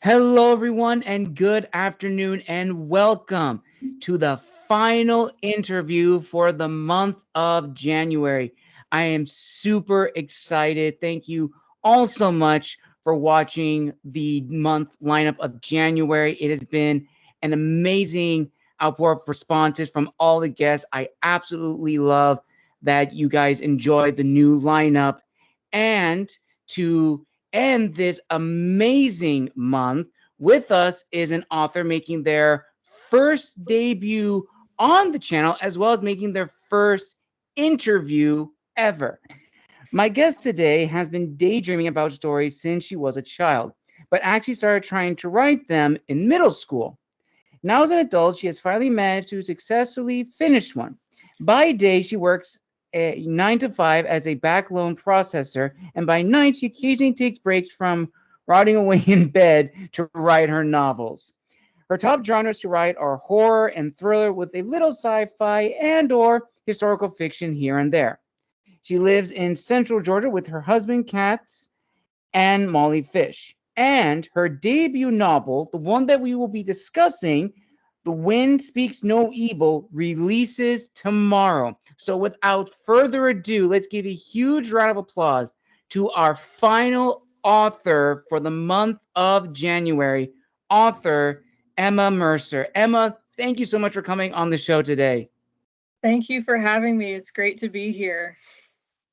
Hello, everyone, and good afternoon, and welcome to the final interview for the month of January. I am super excited. Thank you all so much for watching the month lineup of January. It has been an amazing outpour of responses from all the guests. I absolutely love that you guys enjoyed the new lineup. And to end this amazing month, with us is an author making their first debut on the channel, as well as making their first interview ever. My guest today has been daydreaming about stories since she was a child, but actually started trying to write them in middle school. Now, as an adult, she has finally managed to successfully finish one. By day, she works 9 to 5 as a back loan processor, and by night, she occasionally takes breaks from rotting away in bed to write her novels. Her top genres to write are horror and thriller with a little sci-fi and or historical fiction here and there. She lives in central Georgia with her husband, cats, and mollyfish. And her debut novel, the one that we will be discussing, The Wind Speaks No Evil, releases tomorrow. So without further ado, let's give a huge round of applause to our final author for the month of January, author Emma Mercer. Emma, thank you so much for coming on the show today. Thank you for having me. It's great to be here.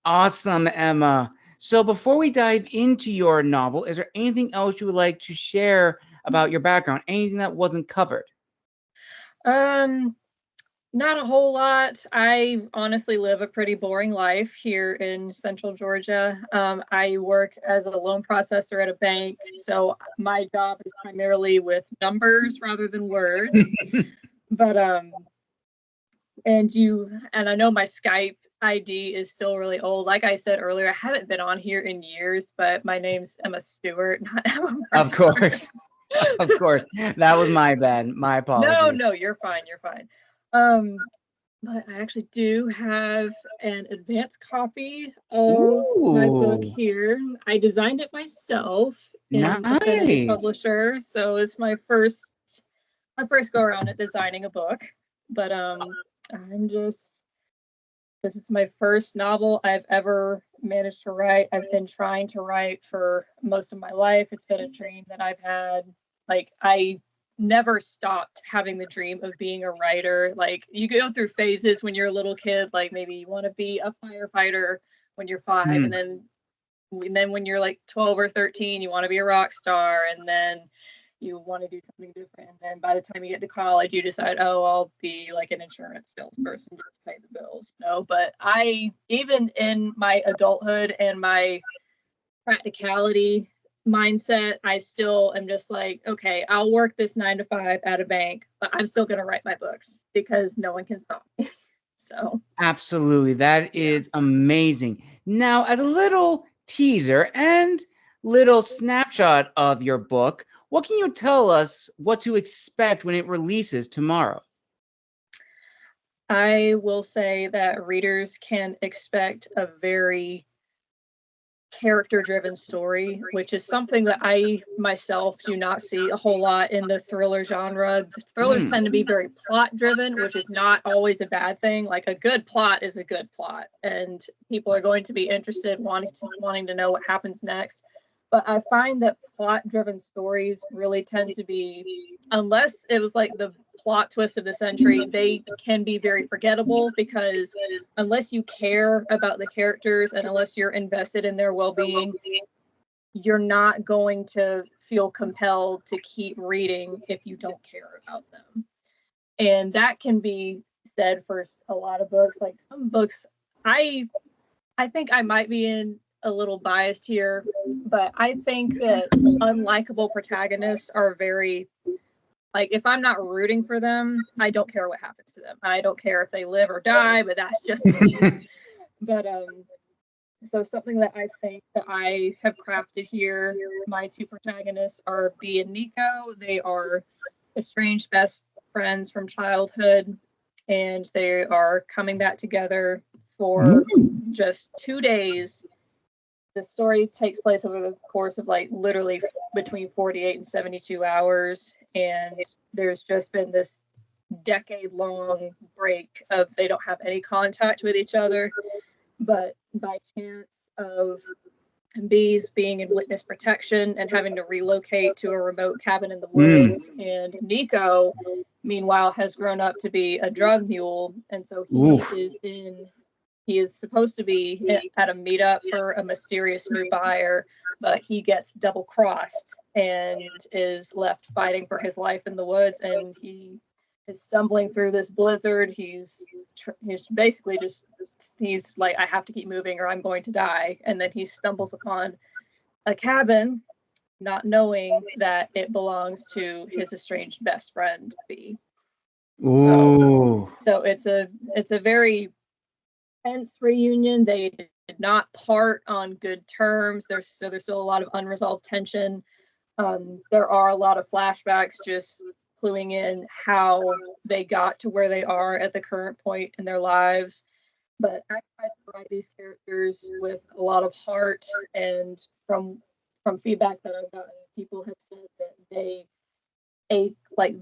Awesome, Emma. So before we dive into your novel, is there anything else you would like to share about your background? Anything that wasn't covered? Um, Not a whole lot. I honestly live a pretty boring life here in Central Georgia. I work as a loan processor at a bank, so my job is primarily with numbers rather than words. But and I know my Skype ID is still really old. Like I said earlier, I haven't been on here in years, but my name's Emma Stewart, not Emma Of Mercer. course. Of course. That was my bad. My No, apologies. no, you're fine. You're fine. Um, but I actually do have an advanced copy of my book Ooh, here. I designed it myself in a finished nice. publisher, so it's my first go around at designing a book. But I'm just this is my first novel I've ever managed to write. I've been trying to write for most of my life. It's been a dream that I've had. Like, I never stopped having the dream of being a writer. Like, you go through phases when you're a little kid, like maybe you want to be a firefighter when you're 5, and Hmm. then when you're like 12 or 13, you want to be a rock star, and then you want to do something different. And then by the time you get to college, you decide, oh, I'll be like an insurance salesperson just to pay the bills, you know. But even in my adulthood and my practicality mindset, I still am just like, okay, I'll work this 9 to 5 at a bank, but I'm still going to write my books because no one can stop me. So, Absolutely. That yeah. is amazing. Now, as a little teaser and little snapshot of your book, what can you tell us what to expect when it releases tomorrow? I will say that readers can expect a very character driven story, which is something that I myself do not see a whole lot in the thriller genre. Thrillers Hmm. tend to be very plot driven, which is not always a bad thing. Like, a good plot is a good plot, and people are going to be interested, wanting to know what happens next. But I find that plot driven stories really tend to be, unless it was like the plot twist of the century, they can be very forgettable because unless you care about the characters and unless you're invested in their well-being, you're not going to feel compelled to keep reading if you don't care about them. And that can be said for a lot of books. Like, some books, I I think I might be in a little biased here, but I think that unlikable protagonists are very, like, if I'm not rooting for them, I don't care what happens to them. I don't care if they live or die, but that's just me. But so something that I think that I have crafted here, my two protagonists are B and Nico. They are estranged best friends from childhood, and they are coming back together for Mm. just 2 days the story takes place over the course of like literally between 48 and 72 hours. And there's just been this decade-long break of they don't have any contact with each other. But by chance of Bees being in witness protection and having to relocate to a remote cabin in the woods, and Nico, meanwhile, has grown up to be a drug mule, and so he is supposed to be at a meetup for a mysterious new buyer, but he gets double crossed and is left fighting for his life in the woods. And he is stumbling through this blizzard. He's basically he's like, I have to keep moving or I'm going to die. And then he stumbles upon a cabin, not knowing that it belongs to his estranged best friend, Bee. So it's a very tense reunion. They did not part on good terms. There's still a lot of unresolved tension. There are a lot of flashbacks just cluing in how they got to where they are at the current point in their lives. But I tried to write these characters with a lot of heart, and from feedback that I've gotten, people have said that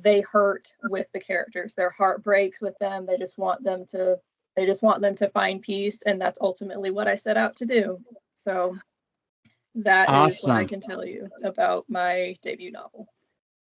they hurt with the characters. Their heart breaks with them. They just want them to find peace, and that's ultimately what I set out to do. So that is what I can tell you about my debut novel.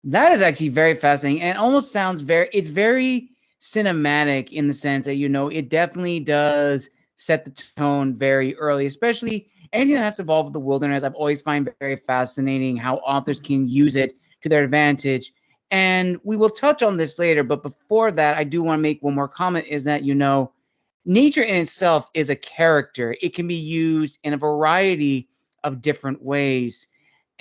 That is actually very fascinating, and almost sounds it's very cinematic in the sense that, it definitely does set the tone very early, especially anything that has to involve with the wilderness. I've always find very fascinating how authors can use it to their advantage. And we will touch on this later, but before that, I do want to make one more comment, is that, nature in itself is a character. It can be used in a variety of different ways.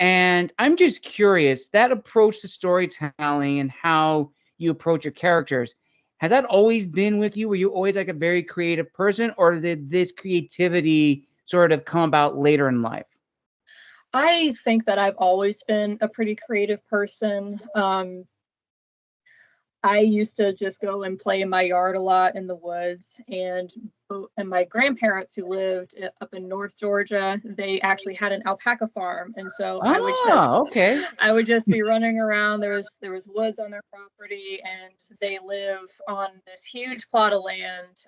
And I'm just curious, that approach to storytelling and how you approach your characters, has that always been with you? Were you always like a very creative person, or did this creativity sort of come about later in life? I think that I've always been a pretty creative person. I used to just go and play in my yard a lot in the woods, and my grandparents, who lived up in North Georgia, they actually had an alpaca farm, and so I would just be running around. There was woods on their property, and they live on this huge plot of land.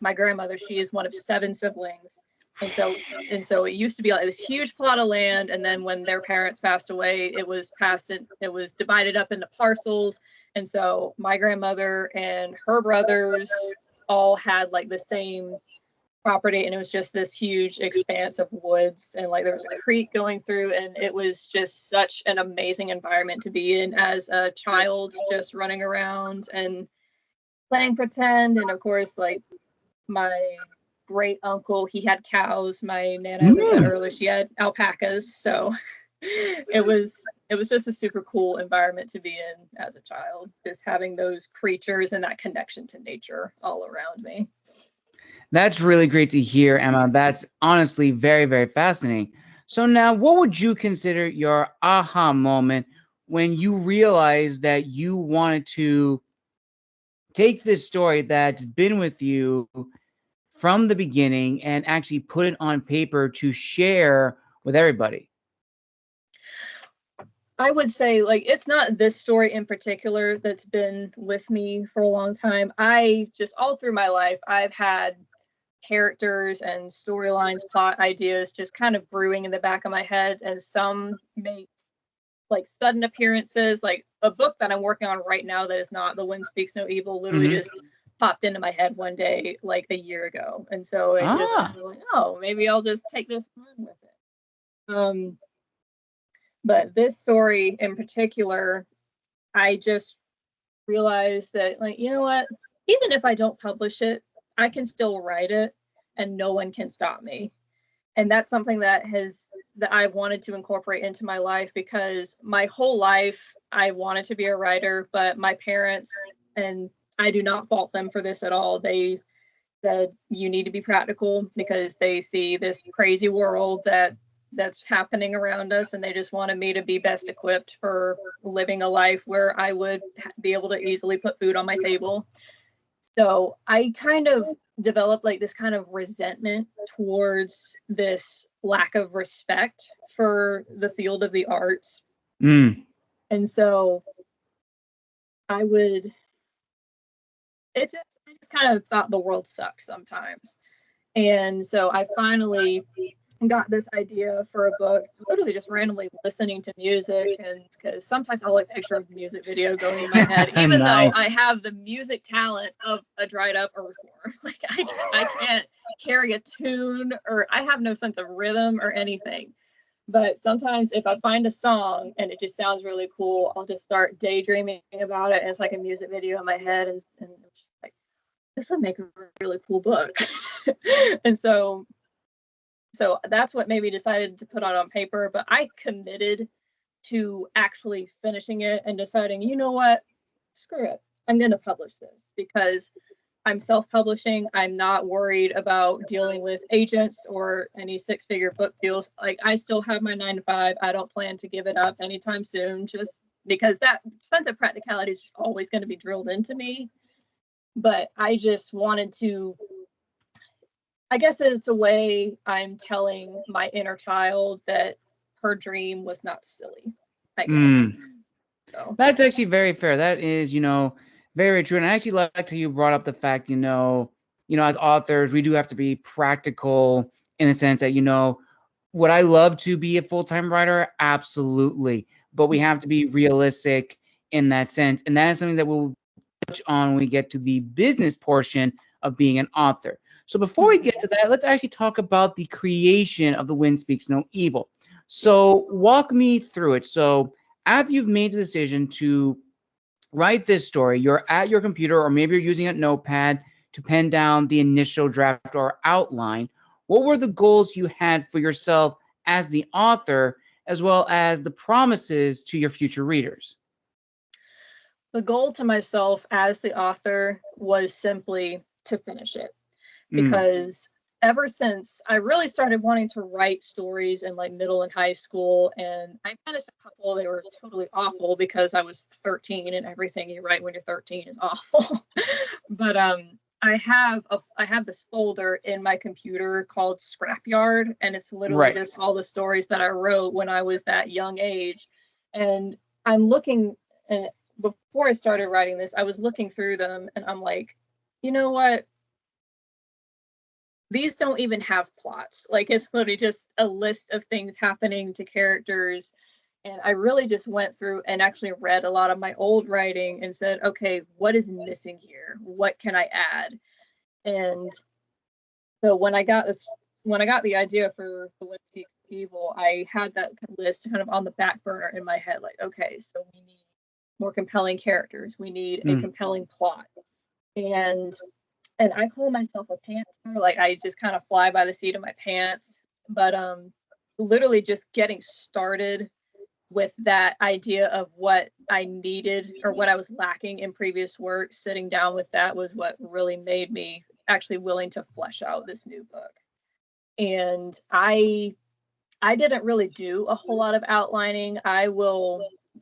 My grandmother, she is one of 7 siblings. And so it used to be like this huge plot of land, and then when their parents passed away, it was divided up into parcels. And so my grandmother and her brothers all had like the same property, and it was just this huge expanse of woods, and like there was a creek going through, and it was just such an amazing environment to be in as a child, just running around and playing pretend. And of course, like my great uncle, he had cows. My nana, as I said earlier, she had alpacas. So it was just a super cool environment to be in as a child, just having those creatures and that connection to nature all around me. That's really great to hear, Emma. That's honestly very, very fascinating. So now, what would you consider your aha moment when you realized that you wanted to take this story that's been with you from the beginning and actually put it on paper to share with everybody? I would say, like, it's not this story in particular that's been with me for a long time. I just, all through my life, I've had characters and storylines, plot ideas just kind of brewing in the back of my head, and some make like sudden appearances. Like a book that I'm working on right now that is not The Wind Speaks No Evil literally just popped into my head one day like a year ago, and so it just kind of like, oh, maybe I'll just take this on with it. But this story in particular, I just realized that, like, you know what, even if I don't publish it, I can still write it and no one can stop me. And that's something that I've wanted to incorporate into my life, because my whole life I wanted to be a writer, but my parents, and I do not fault them for this at all, they said, you need to be practical, because they see this crazy world that's happening around us, and they just wanted me to be best equipped for living a life where I would be able to easily put food on my table. So I kind of developed like this kind of resentment towards this lack of respect for the field of the arts. Mm. And so I just kind of thought the world sucked sometimes. And so I finally got this idea for a book, literally just randomly listening to music. And because sometimes I'll like picture a music video going in my head, even Nice. though I have the music talent of a dried up earthworm. Like I can't carry a tune, or I have no sense of rhythm or anything. But sometimes if I find a song and it just sounds really cool, I'll just start daydreaming about it. And it's like a music video in my head. And it's just like, this would make a really cool book. And so that's what made me decided to put it on paper. But I committed to actually finishing it and deciding, you know what, screw it. I'm going to publish this because I'm self-publishing. I'm not worried about dealing with agents or any six-figure book deals. Like, I still have my 9-to-5. I don't plan to give it up anytime soon, just because that sense of practicality is just always going to be drilled into me. But I just wanted to, I guess it's a way I'm telling my inner child that her dream was not silly, I guess. So. That's actually very fair. That is, very true. And I actually liked how you brought up the fact, as authors, we do have to be practical in the sense that, would I love to be a full-time writer? Absolutely. But we have to be realistic in that sense. And that is something that we'll touch on when we get to the business portion of being an author. So before we get to that, let's actually talk about the creation of The Wind Speaks No Evil. So walk me through it. So after you've made the decision to write this story, you're at your computer, or maybe you're using a notepad to pen down the initial draft or outline. What were the goals you had for yourself as the author, as well as the promises to your future readers? The goal to myself as the author was simply to finish it, because ever since I really started wanting to write stories in like middle and high school, and I finished a couple, they were totally awful because I was 13 and everything you write when you're 13 is awful. But I have this folder in my computer called Scrapyard, and it's literally just all the stories that I wrote when I was that young age. And I'm looking, and before I started writing this, I was looking through them and I'm like, you know what? These don't even have plots. Like, it's literally just a list of things happening to characters. And I really just went through and actually read a lot of my old writing and said, okay, what is missing here? What can I add? And so when I got the idea for The Wind Speaks Evil, I had that list kind of on the back burner in my head, like, okay, so we need more compelling characters. We need a compelling plot. And I call myself a pantser. Like, I just kind of fly by the seat of my pants. But literally just getting started with that idea of what I needed or what I was lacking in previous work, sitting down with that was what really made me actually willing to flesh out this new book. And I didn't really do a whole lot of outlining.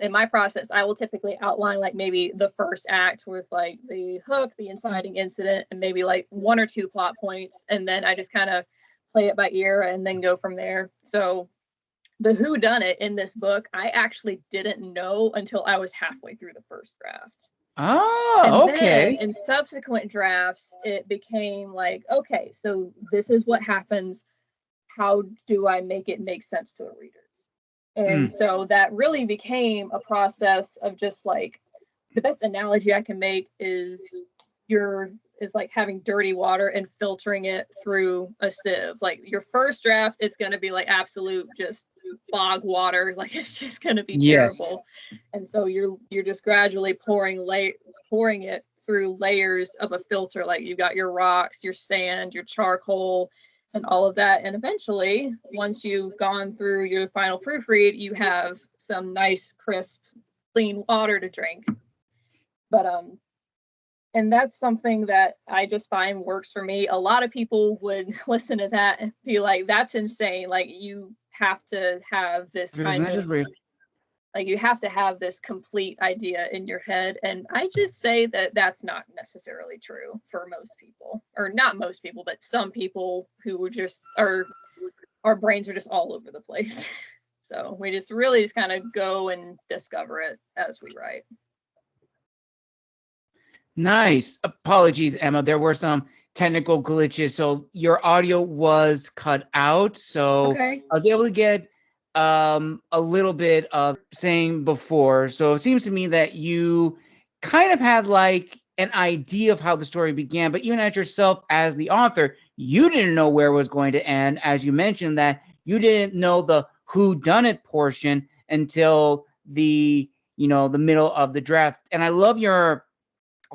In my process, I will typically outline like maybe the first act with like the hook, the inciting incident, and maybe like one or two plot points. And then I just kind of play it by ear and then go from there. So the whodunit in this book, I actually didn't know until I was halfway through the first draft. Oh, okay. And then in subsequent drafts, it became like, okay, so this is what happens. How do I make it make sense to the readers? And so that really became a process of just like, the best analogy I can make is like having dirty water and filtering it through a sieve. Like, your first draft, it's going to be like absolute just bog water. Like, it's just going to be terrible. And so you're just gradually pouring it through layers of a filter. Like, you got your rocks, your sand, your charcoal, and all of that. And eventually, once you've gone through your final proofread, you have some nice, crisp, clean water to drink. But and that's something that I just find works for me. A lot of people would listen to that and be like, that's insane. Like, you have to have this kind of like, you have to have this complete idea in your head. And I just say that that's not necessarily true for most people, or not most people, but some people who just are our brains are just all over the place. So we just really just kind of go and discover it as we write. Nice. Apologies, Emma. There were some technical glitches. So your audio was cut out. So Okay. I was able to get a little bit of saying before. So it seems to me that you kind of had like an idea of how the story began, but even as yourself as the author, you didn't know where it was going to end. As you mentioned that you didn't know the who done it portion until the middle of the draft. And I love your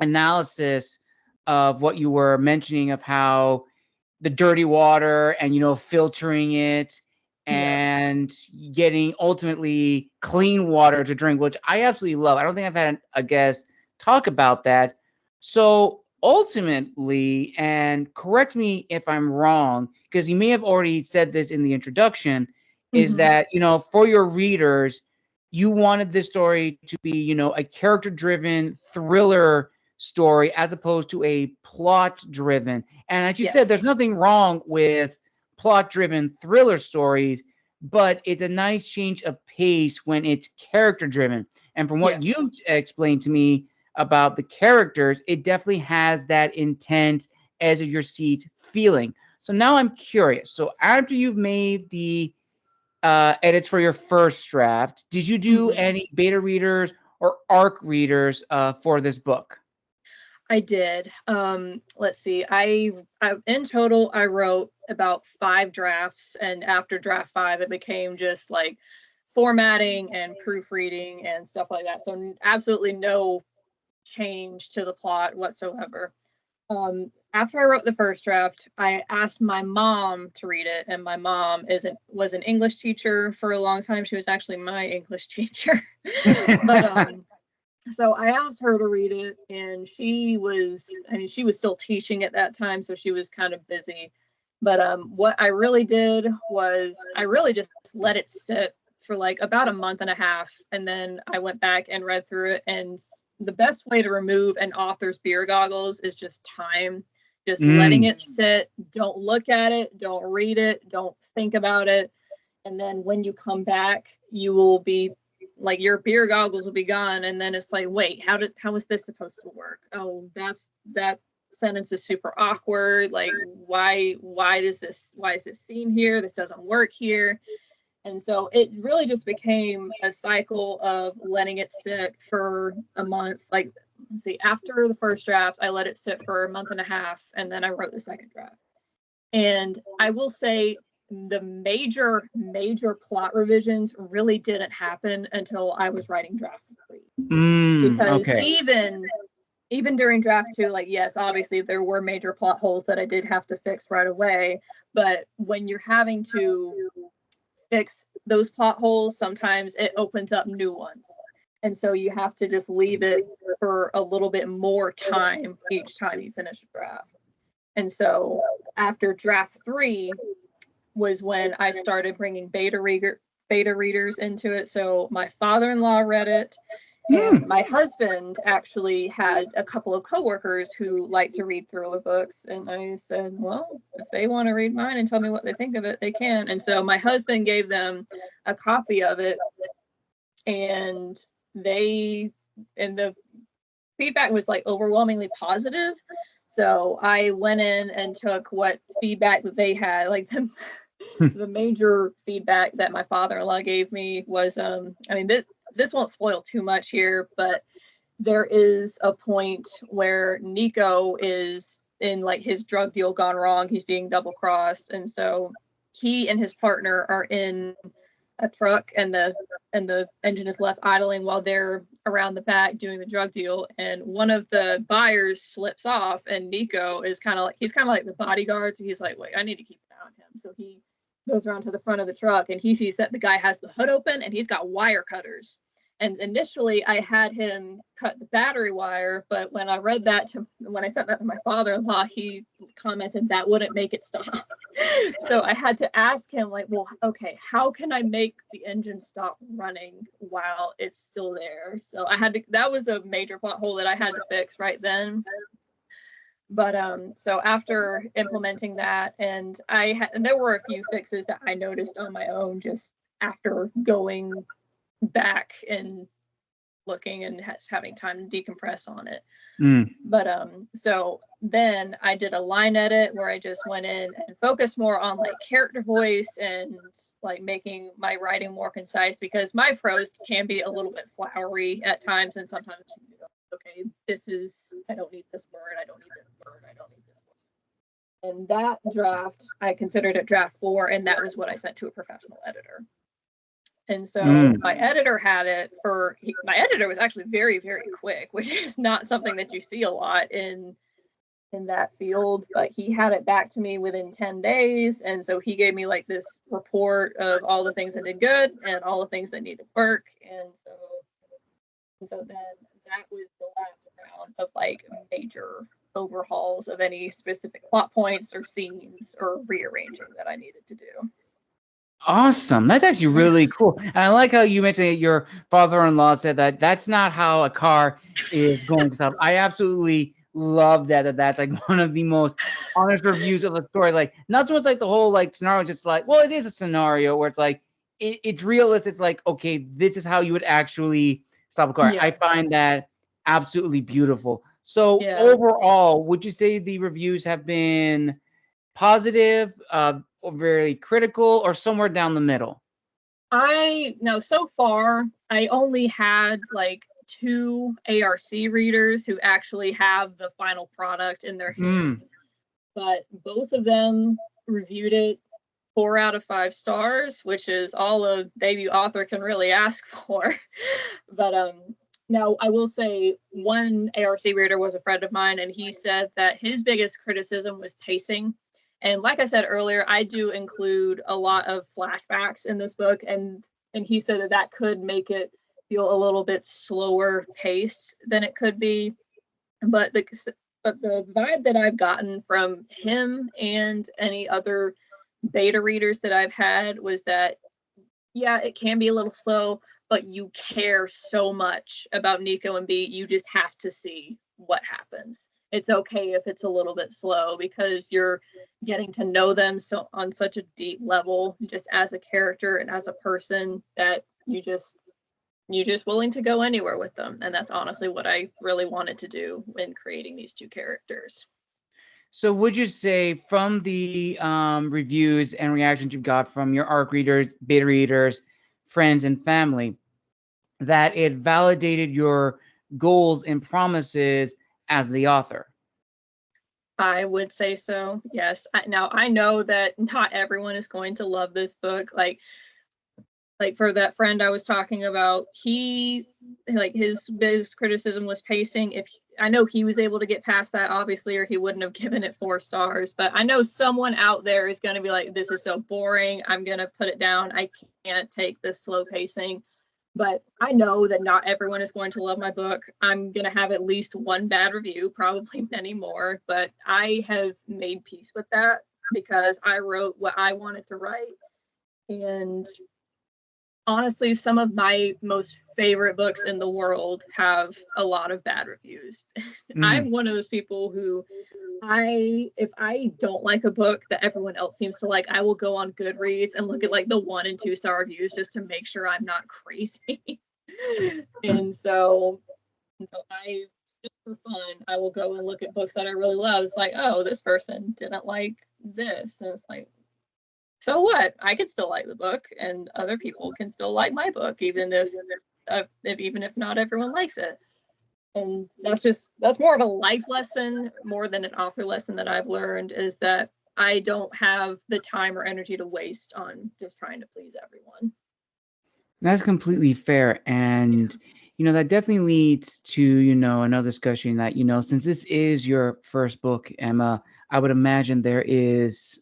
analysis of what you were mentioning of how the dirty water and filtering it Yep. and getting ultimately clean water to drink, which I absolutely love. I don't think I've had a guest talk about that. So ultimately, and correct me if I'm wrong, because you may have already said this in the introduction, is Mm-hmm. that for your readers, you wanted this story to be a character driven thriller story as opposed to a plot driven. And as you said, there's Yes. nothing wrong with plot driven thriller stories, but it's a nice change of pace when it's character driven. And from what Yes. you've explained to me about the characters, it definitely has that intense edge of your seat feeling. So now I'm curious. So after you've made the edits for your first draft, did you do Mm-hmm. any beta readers or ARC readers for this book? I did. Let's see. I in total I wrote about 5 drafts, and after draft 5, it became just like formatting and proofreading and stuff like that. So absolutely no change to the plot whatsoever. After I wrote the first draft, I asked my mom to read it, and my mom was an English teacher for a long time. She was actually my English teacher, but so I asked her to read it, and she was still teaching at that time, so she was kind of busy. But what I really did was I really just let it sit for like about a month and a half, and then I went back and read through it. And the best way to remove an author's beer goggles is just time, just letting Mm. it sit. Don't look at it, don't read it, don't think about it. And then when you come back, you will be like your beer goggles will be gone, and then it's like, wait, how is this supposed to work? Oh, that sentence is super awkward. Like, why is this scene here? This doesn't work here. And so it really just became a cycle of letting it sit for a month. Like, let's see, after the first draft, I let it sit for a month and a half, and then I wrote the second draft. And I will say the major plot revisions really didn't happen until I was writing draft 3. Because Okay. even during draft 2, like, yes, obviously there were major plot holes that I did have to fix right away. But when you're having to fix those plot holes, sometimes it opens up new ones. And so you have to just leave it for a little bit more time each time you finish a draft. And so after draft 3 was when I started bringing beta readers into it. So my father-in-law read it, and Hmm. my husband actually had a couple of coworkers who like to read thriller books. And I said, well, if they want to read mine and tell me what they think of it, they can. And so my husband gave them a copy of it, and the feedback was like overwhelmingly positive. So I went in and took what feedback that they had, like the major feedback that my father-in-law gave me was, I mean, this won't spoil too much here, but there is a point where Nico is in like his drug deal gone wrong. He's being double crossed. And so he and his partner are in a truck, and the engine is left idling while they're around the back doing the drug deal. And one of the buyers slips off, and Nico is he's kind of like the bodyguard. So he's like, wait, I need to keep an eye on him. So he goes around to the front of the truck, and he sees that the guy has the hood open and he's got wire cutters. And initially I had him cut the battery wire, but when I sent that to my father-in-law, he commented that wouldn't make it stop. So I had to ask him, like, well, okay, how can I make the engine stop running while it's still there? So that was a major plot hole that I had to fix right then. But so after implementing that, and there were a few fixes that I noticed on my own just after going back and looking and having time to decompress on it. But so then I did a line edit where I just went in and focused more on like character voice and like making my writing more concise, because my prose can be a little bit flowery at times, and sometimes okay, I don't need this word, I don't need this word, I don't need this word. And that draft, I considered it draft 4, and that was what I sent to a professional editor. And so my editor my editor was actually very, very quick, which is not something that you see a lot in that field, but he had it back to me within 10 days. And so he gave me like this report of all the things that did good and all the things that needed work. And so then that was the last round of like major overhauls of any specific plot points or scenes or rearranging that I needed to do. Awesome. That's actually really cool. And I like how you mentioned that your father-in-law said that that's not how a car is going to stop. I absolutely love that's like one of the most honest reviews of a story. Like, not so much like the whole like scenario, just like, well, it is a scenario where it's like it's realistic. It's like, okay, this is how you would actually stop a car. Yeah. I find that absolutely beautiful. So Yeah. overall, would you say the reviews have been positive, or very critical, or somewhere down the middle? So far I only had like 2 ARC readers who actually have the final product in their hands, but both of them reviewed it 4 out of 5 stars, which is all a debut author can really ask for. But now I will say one ARC reader was a friend of mine, and he said that his biggest criticism was pacing. And like I said earlier, I do include a lot of flashbacks in this book, and he said that could make it feel a little bit slower paced than it could be. But the vibe that I've gotten from him and any other beta readers that I've had was that, yeah, it can be a little slow, but you care so much about Nico and B, you just have to see what happens. It's okay if it's a little bit slow, because you're getting to know them so on such a deep level, just as a character and as a person, that you're just willing to go anywhere with them. And that's honestly what I really wanted to do when creating these 2 characters. So would you say, from the reviews and reactions you've got from your ARC readers, beta readers, friends, and family, that it validated your goals and promises as the author? I would say so, yes. Now, I know that not everyone is going to love this book. Like for that friend I was talking about, his biggest criticism was pacing. I know he was able to get past that, obviously, or he wouldn't have given it 4 stars. But I know someone out there is going to be like, this is so boring, I'm going to put it down. I can't take this slow pacing. But I know that not everyone is going to love my book. I'm going to have at least one bad review, probably many more. But I have made peace with that, because I wrote what I wanted to write. And honestly, some of my most favorite books in the world have a lot of bad reviews. I'm one of those people who, if I don't like a book that everyone else seems to like, I will go on Goodreads and look at like the 1 and 2 star reviews just to make sure I'm not crazy. and so I, just for fun, I will go and look at books that I really love. It's like, oh, this person didn't like this, and it's like, so what? I can still like the book, and other people can still like my book, even if not everyone likes it. And that's more of a life lesson more than an author lesson that I've learned, is that I don't have the time or energy to waste on just trying to please everyone. That's completely fair. And, that definitely leads to, another discussion that, since this is your first book, Emma, I would imagine there is,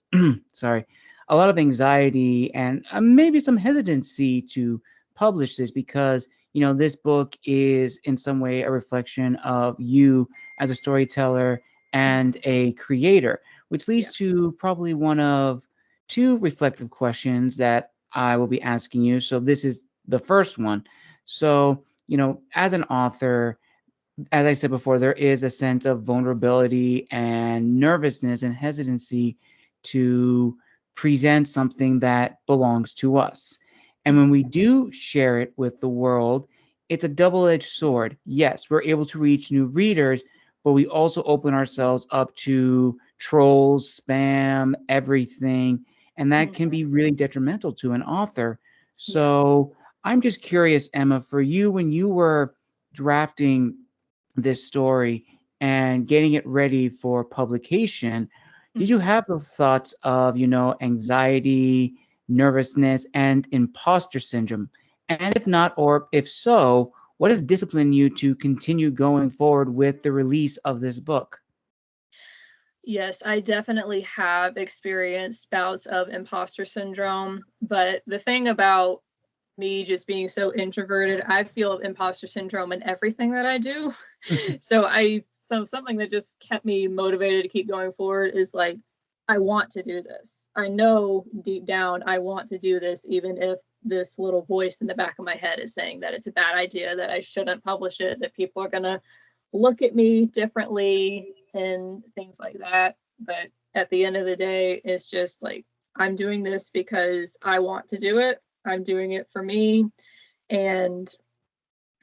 sorry, a lot of anxiety and maybe some hesitancy to publish this, because, this book is in some way a reflection of you as a storyteller and a creator, which leads to probably one of 2 reflective questions that I will be asking you. So this is the first one. So, as an author, as I said before, there is a sense of vulnerability and nervousness and hesitancy to present something that belongs to us. And when we do share it with the world, it's a double edged sword. Yes, we're able to reach new readers, but we also open ourselves up to trolls, spam, everything. And that can Mhm. be really detrimental to an author. Yeah. So I'm just curious, Emma, for you, when you were drafting this story and getting it ready for publication, did you Mhm. have the thoughts of, anxiety, nervousness, and imposter syndrome? And if not, or if so, what has disciplined you to continue going forward with the release of this book? Yes, I definitely have experienced bouts of imposter syndrome, but the thing about me just being so introverted, I feel imposter syndrome in everything that I do. So something that just kept me motivated to keep going forward is like, I want to do this. I know deep down I want to do this, even if this little voice in the back of my head is saying that it's a bad idea, that I shouldn't publish it, that people are gonna look at me differently and things like that. But at the end of the day, it's just like, I'm doing this because I want to do it. I'm doing it for me. And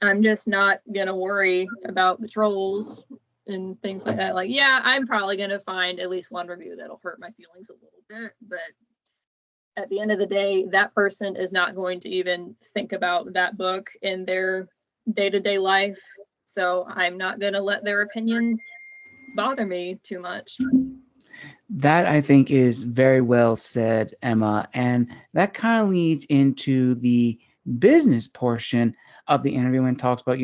I'm just not going to worry about the trolls and things like that. Like, yeah, I'm probably going to find at least one review that'll hurt my feelings a little bit. But at the end of the day, that person is not going to even think about that book in their day to day life. So I'm not going to let their opinion bother me too much. That I think is very well said, Emma. And that kind of leads into the business portion of the interview and talks about,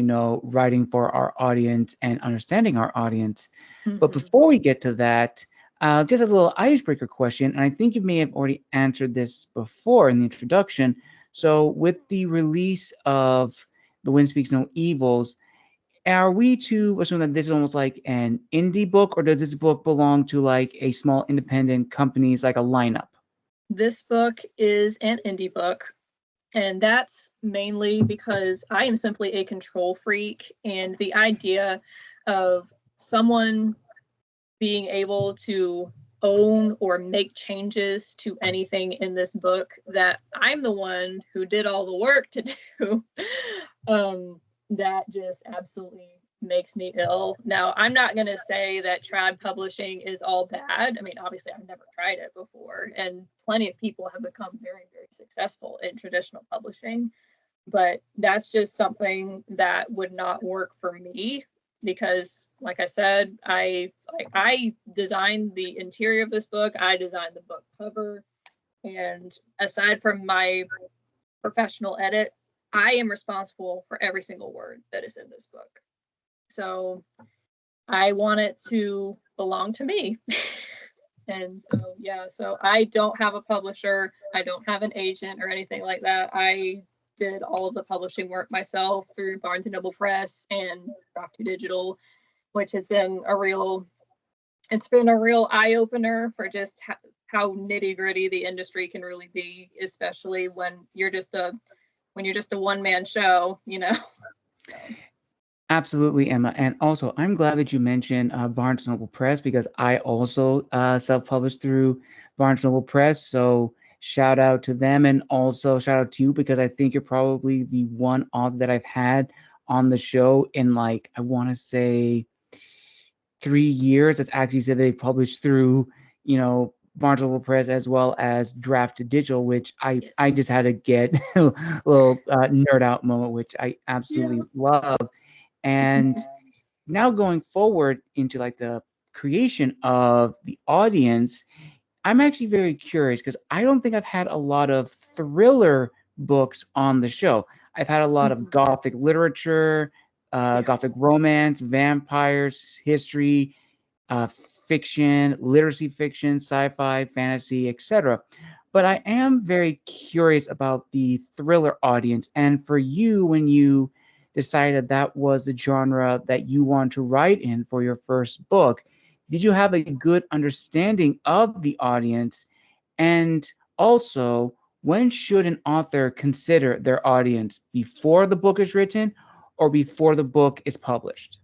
writing for our audience and understanding our audience. But Mm-hmm. before we get to that, just a little icebreaker question. And I think you may have already answered this before in the introduction. So, with the release of The Wind Speaks No Evils, are we to assume that this is almost like an indie book, or does this book belong to like a small independent companies, like a lineup? This book is an indie book, and that's mainly because I am simply a control freak, and the idea of someone being able to own or make changes to anything in this book that I'm the one who did all the work to do, that just absolutely makes me ill. Now, I'm not going to say that trad publishing is all bad. I mean, obviously, I've never tried it before, and plenty of people have become very, very successful in traditional publishing. But that's just something that would not work for me because, like I said, I designed the interior of this book. I designed the book cover, and aside from my professional edit, I am responsible for every single word that is in this book. So I want it to belong to me. And so, yeah, so I don't have a publisher. I don't have an agent or anything like that. I did all of the publishing work myself through Barnes and Noble Press and Draft2 Digital, which has been it's been a real eye opener for just how nitty gritty the industry can really be, especially when you're just a one man show, you know. So. Absolutely, Emma. And also, I'm glad that you mentioned Barnes Noble Press, because I also self-published through Barnes Noble Press. So shout out to them, and also shout out to you, because I think you're probably the one author that I've had on the show in, like, I want to say 3 years. That's actually said they published through, Barnes Noble Press as well as Draft to Digital, which I Yes. just had to get a little nerd out moment, which I absolutely Yeah. love. And now going forward into like the creation of the audience, I'm actually very curious, because I don't think I've had a lot of thriller books on the show. I've had a lot of Mhm. gothic literature, Yeah. gothic romance, vampires, history, uh, fiction, literacy fiction, sci-fi, fantasy, etc. But I am very curious about the thriller audience. And for you, when you decided that was the genre that you want to write in for your first book, did you have a good understanding of the audience? And also, when should an author consider their audience? Before the book is written or before the book is published?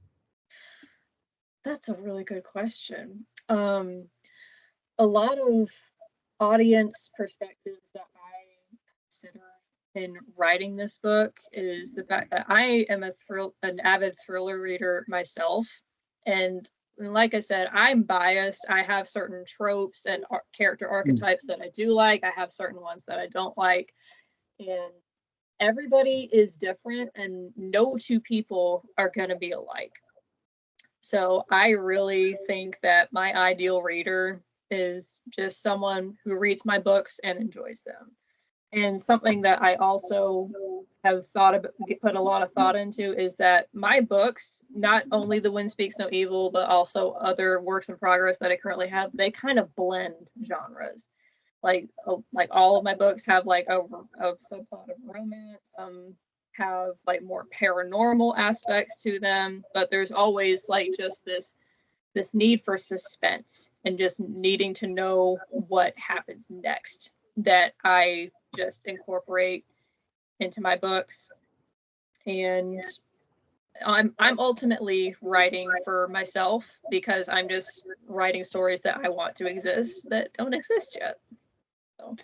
That's a really good question. A lot of audience perspectives that I consider in writing this book is the fact that I am an avid thriller reader myself, and like I said, I'm biased. I have certain tropes and character Mm. archetypes that I do like. I have certain ones that I don't like, and everybody is different, and no two people are going to be alike. So I really think that my ideal reader is just someone who reads my books and enjoys them. And something that I also have put a lot of thought into is that my books, not only The Wind Speaks No Evil, but also other works in progress that I currently have, they kind of blend genres. Like all of my books have like a subplot of romance. Some have like more paranormal aspects to them, but there's always like just this need for suspense and just needing to know what happens next that I just incorporate into my books. And I'm ultimately writing for myself because I'm just writing stories that I want to exist that don't exist yet. So.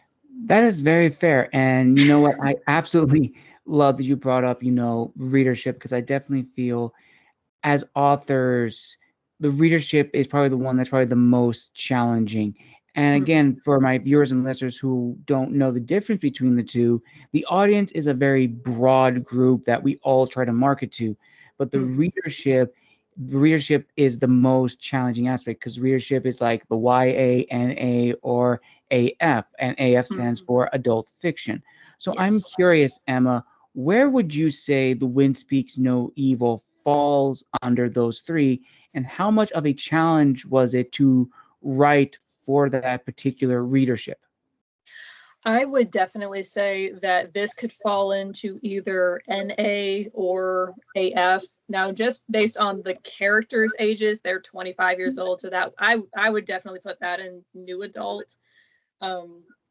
That is very fair. And you know what? I absolutely love that you brought up, readership, because I definitely feel as authors, the readership is probably the one that's probably the most challenging. And Mhm. again, for my viewers and listeners who don't know the difference between the two, the audience is a very broad group that we all try to market to. But Mhm. the readership is the most challenging aspect because readership is like the YANA or AF, and AF stands Mhm. for adult fiction. So I'm Yes. curious, Emma, where would you say The Wind Speaks No Evil falls under those three, and how much of a challenge was it to write for that particular readership? I would definitely say that this could fall into either NA or AF. Now, just based on the characters' ages, they're 25 years old, so that I would definitely put that in new adult.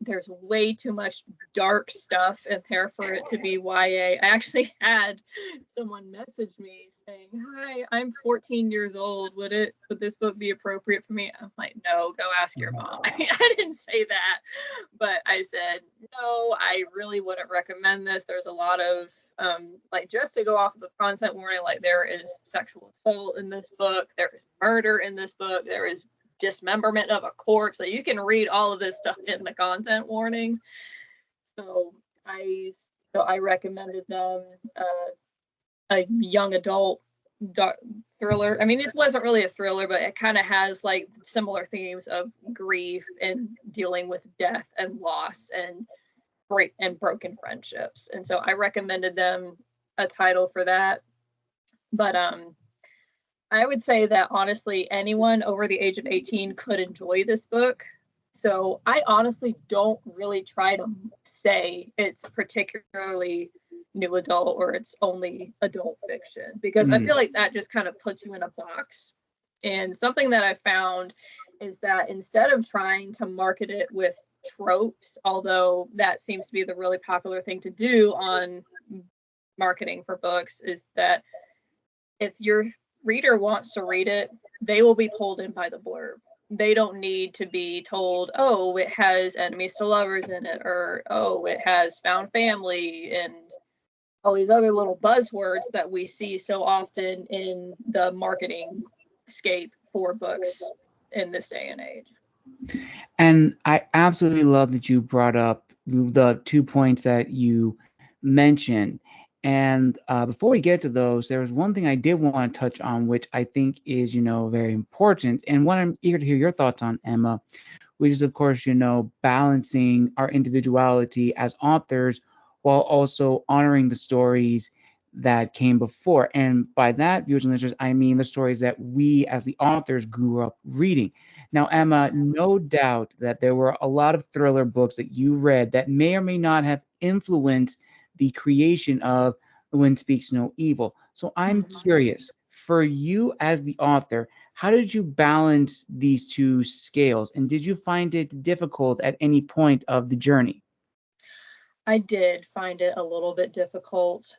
There's way too much dark stuff in there for it to be YA. I actually had someone message me saying, "Hi, I'm 14 years old. Would this book be appropriate for me?" I'm like, "No, go ask your mom." I mean, I didn't say that, but I said, "No, I really wouldn't recommend this. There's a lot of like just to go off of the content warning, like there is sexual assault in this book, there is murder in this book, there is dismemberment of a corpse. So you can read all of this stuff in the content warnings. So I so I recommended them a young adult dark thriller. I mean, it wasn't really a thriller, but it kind of has like similar themes of grief and dealing with death and loss and broken friendships. And so I recommended them a title for that. But I would say that honestly, anyone over the age of 18 could enjoy this book. So I honestly don't really try to say it's particularly new adult or it's only adult fiction because I Mm. feel like that just kind of puts you in a box. And something that I found is that instead of trying to market it with tropes, although that seems to be the really popular thing to do on marketing for books, is that if your reader wants to read it, they will be pulled in by the blurb. They don't need to be told, oh, it has enemies to lovers in it, or oh, it has found family, and all these other little buzzwords that we see so often in the marketing scape for books in this day and age. And I absolutely love that you brought up the 2 points that you mentioned. And before we get to those, there was one thing I did want to touch on, which I think is, very important, and what I'm eager to hear your thoughts on, Emma, which is, of course, balancing our individuality as authors while also honoring the stories that came before. And by that, viewers and listeners, I mean the stories that we as the authors grew up reading. Now, Emma, Yes. no doubt that there were a lot of thriller books that you read that may or may not have influenced the creation of The Wind Speaks No Evil. So I'm Mhm. curious, for you as the author, how did you balance these two scales? And did you find it difficult at any point of the journey? I did find it a little bit difficult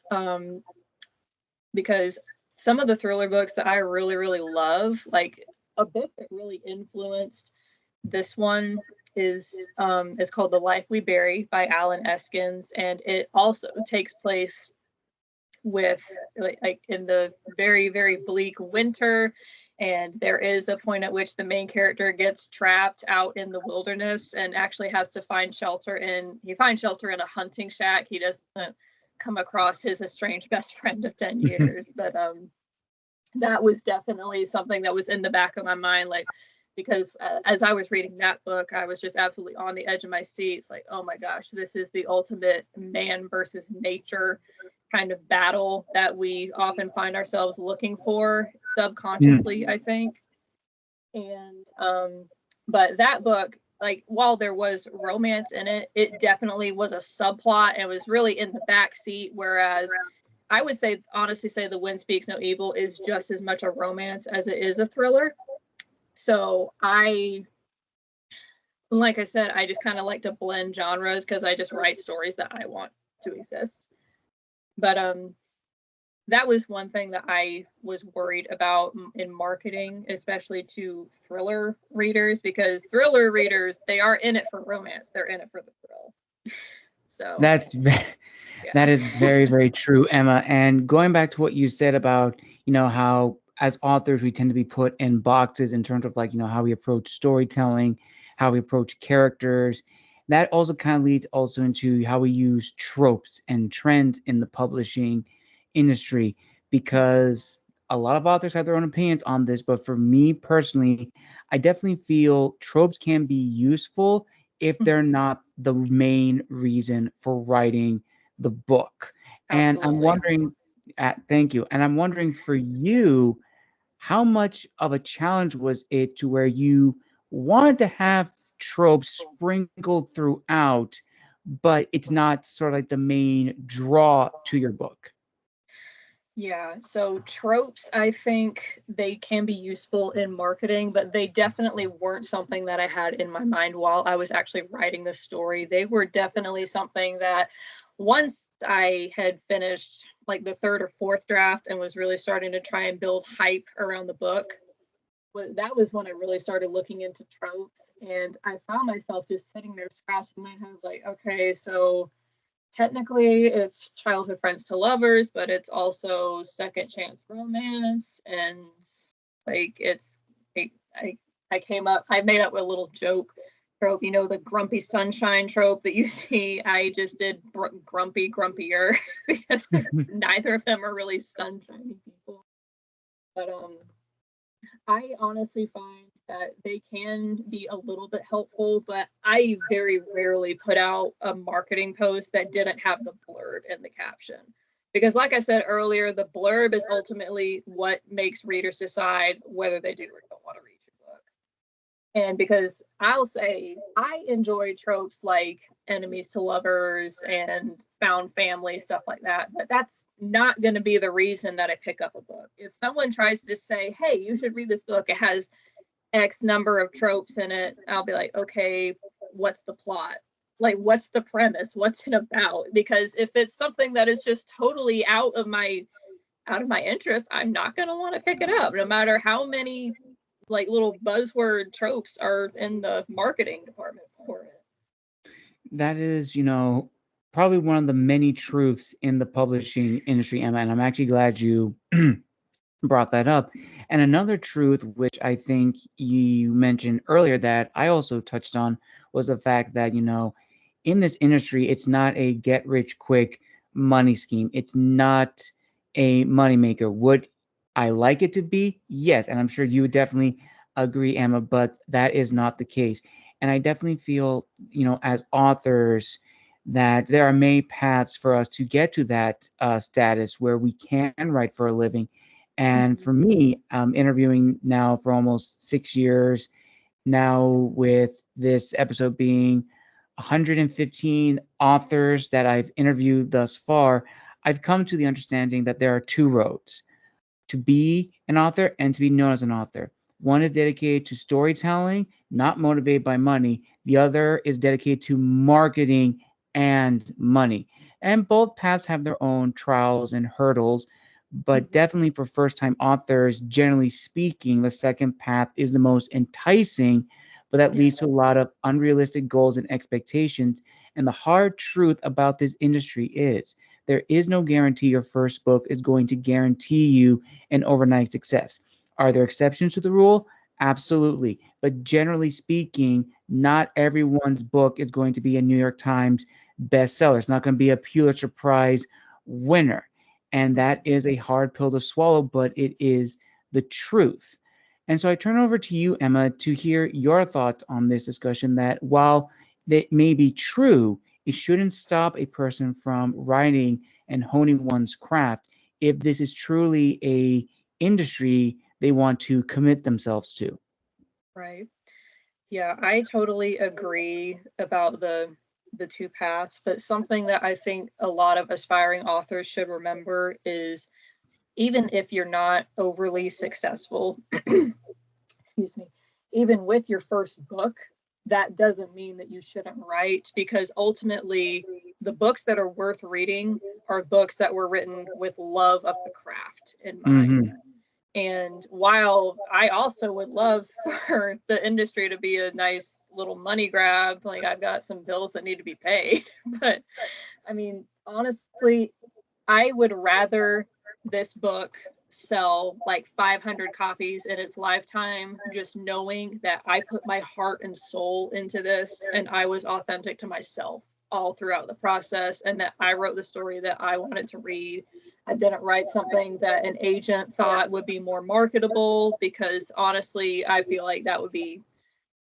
because some of the thriller books that I really, really love, like a book that really influenced this one is called The Life We Bury by Alan Eskins, and it also takes place with like in the very, very bleak winter. And there is a point at which the main character gets trapped out in the wilderness and actually has to find shelter he finds shelter in a hunting shack. He doesn't come across his estranged best friend of 10 years, but that was definitely something that was in the back of my mind, like, because as I was reading that book, I was just absolutely on the edge of my seat. It's like, oh my gosh, this is the ultimate man versus nature kind of battle that we often find ourselves looking for subconsciously, I think. And but that book, like, while there was romance in it, it definitely was a subplot and was really in the back seat, whereas I would say, honestly, say The Wind Speaks No Evil is just as much a romance as it is a thriller. So like I said, I just kind of like to blend genres because I just write stories that I want to exist. But that was one thing that I was worried about in marketing, especially to thriller readers, because thriller readers, they are in it for romance. They're in it for the thrill. So that is very, very true, Emma. And going back to what you said about, how as authors we tend to be put in boxes in terms of, like, how we approach storytelling, how we approach characters. That also kind of leads also into how we use tropes and trends in the publishing industry, because a lot of authors have their own opinions on this. But for me personally, I definitely feel tropes can be useful if they're not the main reason for writing the book. And I'm absolutely. wondering, thank you. And I'm wondering for you, how much of a challenge was it to where you wanted to have tropes sprinkled throughout, but it's not sort of like the main draw to your book? Yeah, so tropes, I think they can be useful in marketing, but they definitely weren't something that I had in my mind while I was actually writing the story. They were definitely something that once I had finished like the third or fourth draft and was really starting to try and build hype around the book, that was when I really started looking into tropes. And I found myself just sitting there scratching my head like, okay, so technically it's childhood friends to lovers, but it's also second chance romance. And like it's I made up a little joke trope, the grumpy sunshine trope that you see. I just did grumpy grumpier because neither of them are really sunshiny people. But I honestly find that they can be a little bit helpful, but I very rarely put out a marketing post that didn't have the blurb in the caption. Because, like I said earlier, the blurb is ultimately what makes readers decide whether they do or don't want to read your book. And because I'll say I enjoy tropes like enemies to lovers and found family, stuff like that, but that's not going to be the reason that I pick up a book. If someone tries to say, hey, you should read this book, it has X number of tropes in it, I'll be like, okay, what's the plot? Like, what's the premise? What's it about? Because if it's something that is just totally out of my interest, I'm not going to want to pick it up, no matter how many like little buzzword tropes are in the marketing department for it. That is, probably one of the many truths in the publishing industry, Emma. And I'm actually glad you brought that up. And another truth, which I think you mentioned earlier that I also touched on, was the fact that, in this industry, it's not a get rich quick money scheme. It's not a moneymaker. Would I like it to be? Yes. And I'm sure you would definitely agree, Emma, but that is not the case. And I definitely feel, as authors, that there are many paths for us to get to that status where we can write for a living. And for me, I'm interviewing now for almost 6 years now, with this episode being 115 authors that I've interviewed thus far. I've come to the understanding that there are two roads: to be an author and to be known as an author. One is dedicated to storytelling, not motivated by money. The other is dedicated to marketing and money. And both paths have their own trials and hurdles. but Mhm. definitely for first time authors, generally speaking, the second path is the most enticing, but that Yeah. leads to a lot of unrealistic goals and expectations. And the hard truth about this industry is there is no guarantee your first book is going to guarantee you an overnight success. Are there exceptions to the rule? Absolutely. But generally speaking, not everyone's book is going to be a New York Times bestseller. It's not going to be a Pulitzer Prize winner. And that is a hard pill to swallow, but it is the truth. And so I turn over to you, Emma, to hear your thoughts on this discussion that while that may be true, it shouldn't stop a person from writing and honing one's craft if this is truly a industry they want to commit themselves to. Right. Yeah, I totally agree about the two paths, but something that I think a lot of aspiring authors should remember is even if you're not overly successful, excuse me, even with your first book, that doesn't mean that you shouldn't write, because ultimately the books that are worth reading are books that were written with love of the craft in mind. Mm-hmm. And while I also would love for the industry to be a nice little money grab, like I've got some bills that need to be paid, but I mean, honestly, I would rather this book sell like 500 copies in its lifetime, just knowing that I put my heart and soul into this and I was authentic to myself all throughout the process, and that I wrote the story that I wanted to read. I didn't write something that an agent thought would be more marketable, because honestly, I feel like that would be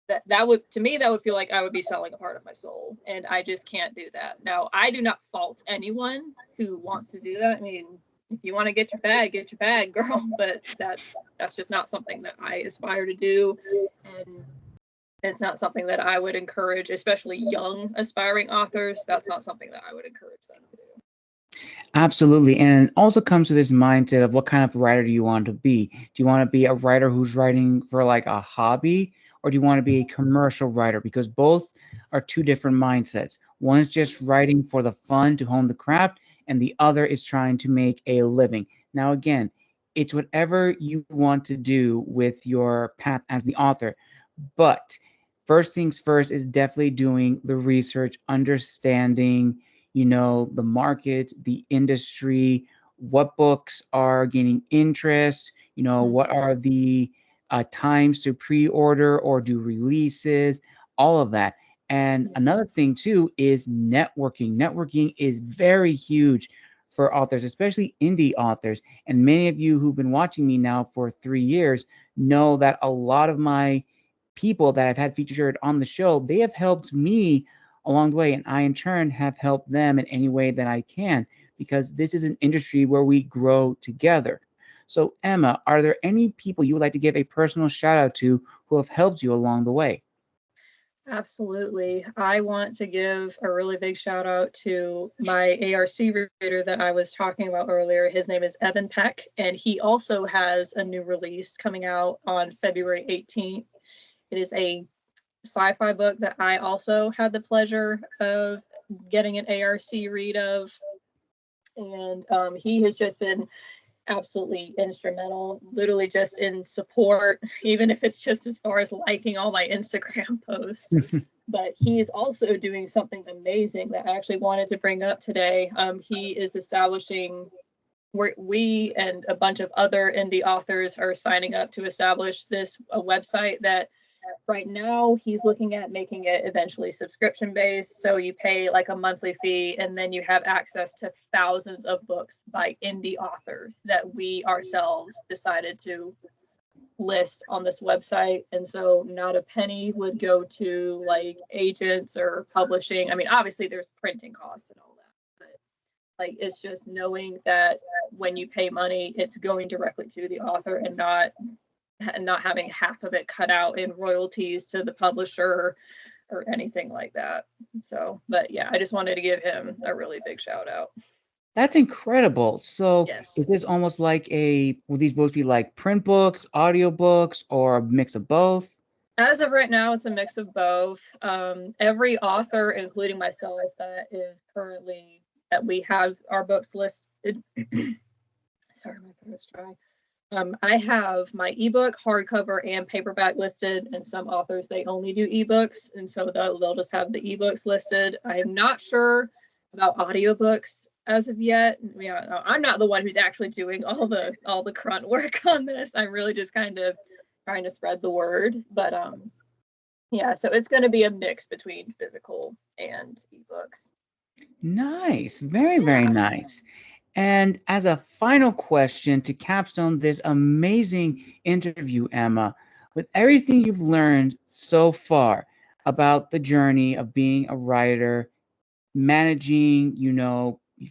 that would, to me, that would feel like I would be selling a part of my soul, and I just can't do that. Now, I do not fault anyone who wants to do that. I mean, if you want to get your bag, girl, but that's just not something that I aspire to do, and it's not something that I would encourage, especially young aspiring authors. That's not something that I would encourage them to do. Absolutely. And it also comes to this mindset of what kind of writer do you want to be? Do you want to be a writer who's writing for like a hobby, or do you want to be a commercial writer? Because both are two different mindsets. One is just writing for the fun to hone the craft, and the other is trying to make a living. Now, again, it's whatever you want to do with your path as the author. But first things first is definitely doing the research, understanding, the market, the industry, what books are gaining interest, what Mhm. are the times to pre-order or do releases, all of that. And Yeah. another thing too is networking. Networking is very huge for authors, especially indie authors. And many of you who've been watching me now for 3 years know that a lot of my people that I've had featured on the show, they have helped me along the way, and I in turn have helped them in any way that I can, because this is an industry where we grow together. So, Emma, are there any people you would like to give a personal shout out to who have helped you along the way? Absolutely. I want to give a really big shout out to my ARC reader that I was talking about earlier. His name is Evan Peck, and he also has a new release coming out on February 18th. It is a sci-fi book that I also had the pleasure of getting an ARC read of. And he has just been absolutely instrumental, literally just in support, even if it's just as far as liking all my Instagram posts. But he is also doing something amazing that I actually wanted to bring up today. He is establishing, where we and a bunch of other indie authors are signing up to establish this a website that right now he's looking at making it eventually subscription based, so you pay like a monthly fee and then you have access to thousands of books by indie authors that we ourselves decided to list on this website. And so not a penny would go to like agents or publishing. I mean, obviously there's printing costs and all that, but like it's just knowing that when you pay money it's going directly to the author, and not having half of it cut out in royalties to the publisher or anything like that. So, but yeah, I just wanted to give him a really big shout out. That's incredible. So, is Yes. this almost like will these books be like print books, audiobooks, or a mix of both? As of right now, it's a mix of both. Every author, including myself, that is currently that we have our books listed, sorry, my throat's dry. I have my ebook, hardcover, and paperback listed, and some authors they only do ebooks, and so they'll just have the ebooks listed. I am not sure about audiobooks as of yet. Yeah, I'm not the one who's actually doing all the grunt work on this. I'm really just kind of trying to spread the word, but yeah, so it's going to be a mix between physical and ebooks. Nice. Very, very nice. And as a final question to capstone this amazing interview, Emma, with everything you've learned so far about the journey of being a writer, managing,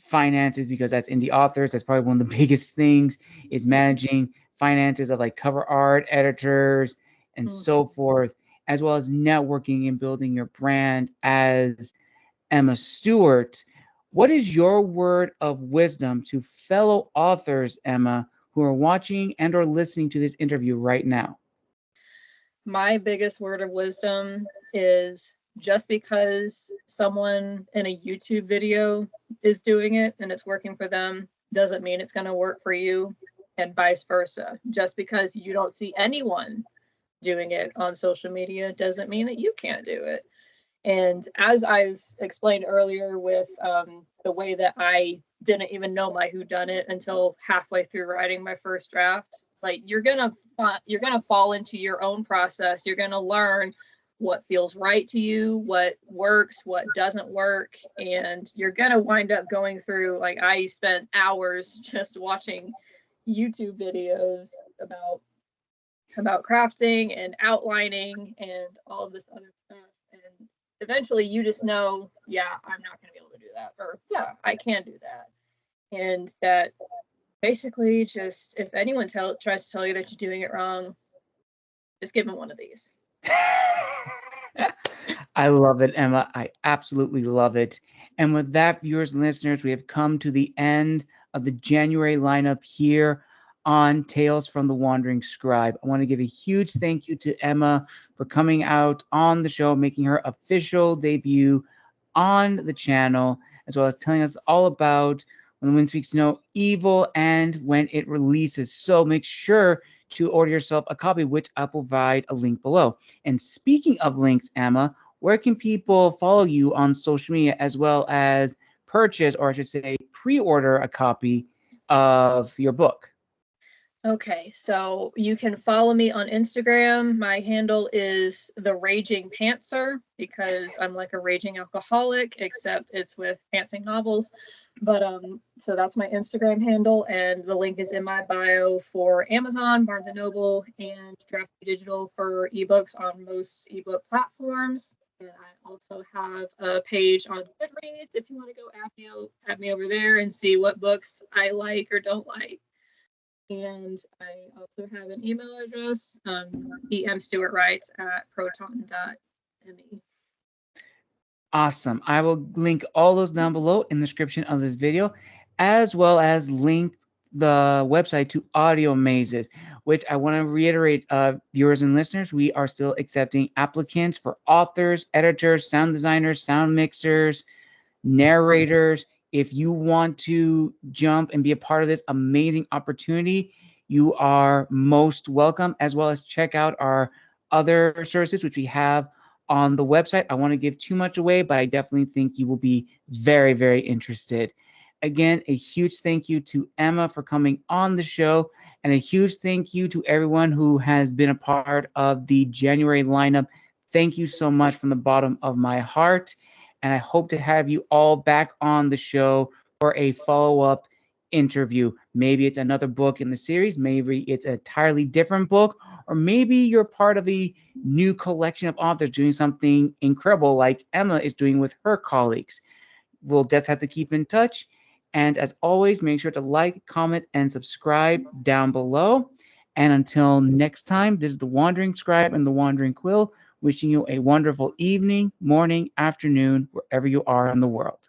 finances, because that's indie authors, that's probably one of the biggest things is managing finances of like cover art, editors, and so forth, as well as networking and building your brand as Emma Stewart. What is your word of wisdom to fellow authors, Emma, who are watching and or listening to this interview right now? My biggest word of wisdom is just because someone in a YouTube video is doing it and it's working for them doesn't mean it's going to work for you, and vice versa. Just because you don't see anyone doing it on social media doesn't mean that you can't do it. And as I've explained earlier with the way that I didn't even know my whodunit until halfway through writing my first draft, like you're gonna fall into your own process. You're gonna learn what feels right to you, what works, what doesn't work, and you're gonna wind up going through, like I spent hours just watching YouTube videos about crafting and outlining and all of this other stuff. And eventually you just know, yeah, I'm not going to be able to do that, or yeah, I can do that. And that basically just, if anyone tries to tell you that you're doing it wrong, just give them one of these. I love it, Emma. I absolutely love it. And with that, viewers and listeners, we have come to the end of the January lineup here on Tales from the Wandering Scribe. I want to give a huge thank you to Emma for coming out on the show, making her official debut on the channel, as well as telling us all about When the Wind Speaks No Evil and when it releases. So make sure to order yourself a copy, which I'll provide a link below. And speaking of links, Emma, where can people follow you on social media as well as purchase, or I should say, pre-order a copy of your book? Okay, so you can follow me on Instagram. My handle is the Raging Pantser because I'm like a raging alcoholic, except it's with pantsing novels. But so that's my Instagram handle, and the link is in my bio for Amazon, Barnes and Noble, and Draft Digital for ebooks on most ebook platforms. And I also have a page on Goodreads if you want to go at me over there and see what books I like or don't like. And I also have an email address, emstewartwrites@proton.me. Awesome. I will link all those down below in the description of this video, as well as link the website to Audio Mazes, which I want to reiterate, viewers and listeners, we are still accepting applicants for authors, editors, sound designers, sound mixers, narrators. If you want to jump and be a part of this amazing opportunity, you are most welcome, as well as check out our other services, which we have on the website. I want to give too much away, but I definitely think you will be very, very interested. Again, a huge thank you to Emma for coming on the show, and a huge thank you to everyone who has been a part of the January lineup. Thank you so much from the bottom of my heart. And I hope to have you all back on the show for a follow-up interview. Maybe it's another book in the series, maybe it's an entirely different book, or maybe you're part of a new collection of authors doing something incredible like Emma is doing with her colleagues. We'll just have to keep in touch. And as always, make sure to like, comment, and subscribe down below. And until next time, this is the Wandering Scribe and the Wandering Quill, wishing you a wonderful evening, morning, afternoon, wherever you are in the world.